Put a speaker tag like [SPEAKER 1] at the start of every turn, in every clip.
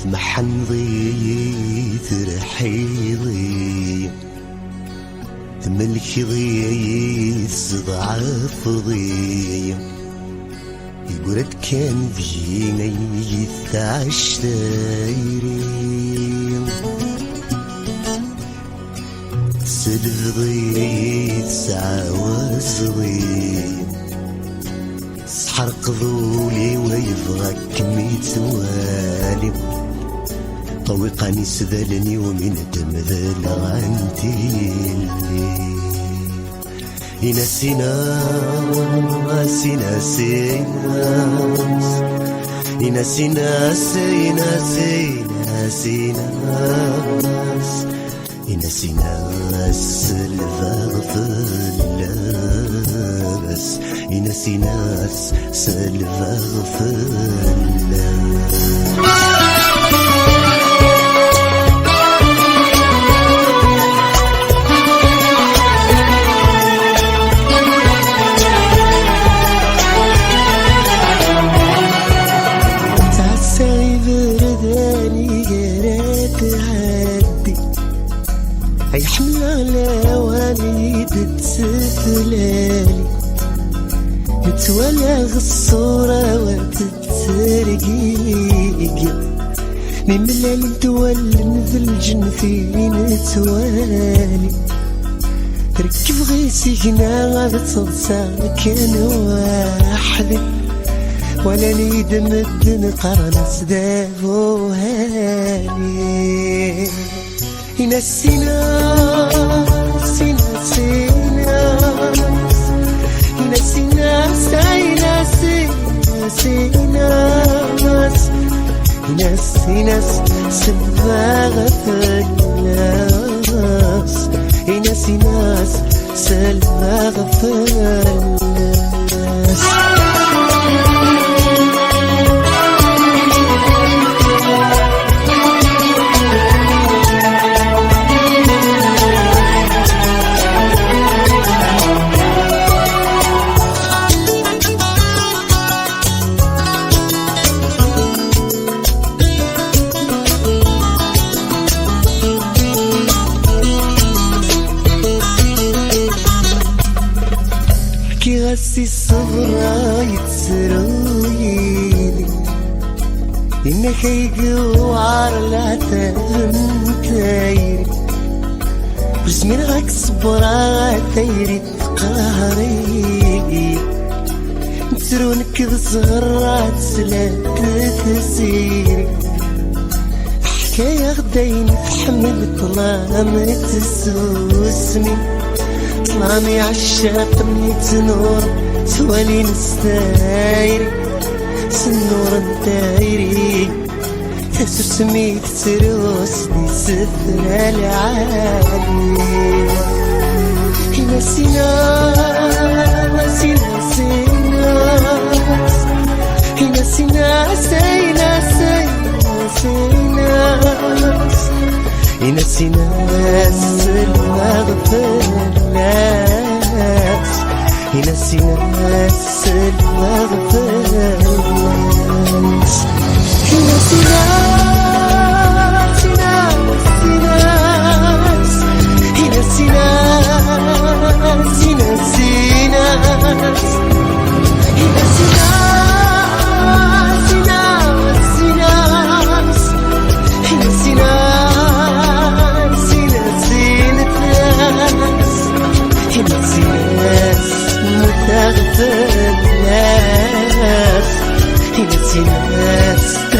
[SPEAKER 1] تمحنضي ترحيضي تملك ضي تضعف ضي يقولد كان فينا يتعشتايري سلف ضي تسعوز ضي سحرق ذولي ويفغك ميتوالي طويقاني سذلني ومن دم ذل غنتيلي ينسينا ينسينا الفغفلس ينسينا الفغفلس هاي حملة واني تتسفلالي نتولغ الصورة وتترقيق من ملالي نتولن ذي الجنفي نتوالي ركب غيسي هنا غادي تصدسا كان واحد ولا نيد مدن قرنس دافو هاني ينسينا غسي الصبرا يتسرويلي إنك يقوار لا تفنتايري بسمين غاك صبرا تايري تقهري نترونك بصغرات سلات تسيري حكاية غداين تحمل طلام تسوسني طلامي عالشاق نيت نور سوالي نستايري سنور الدايري تسر سميت تروسني سفر العالي ينسينا ينسينا المغفلات ينسينا المغفلات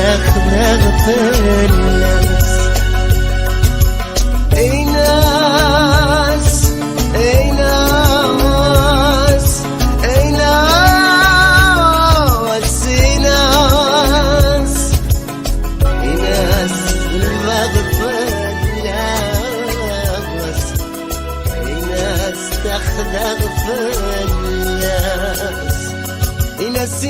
[SPEAKER 1] استخدغ في الناس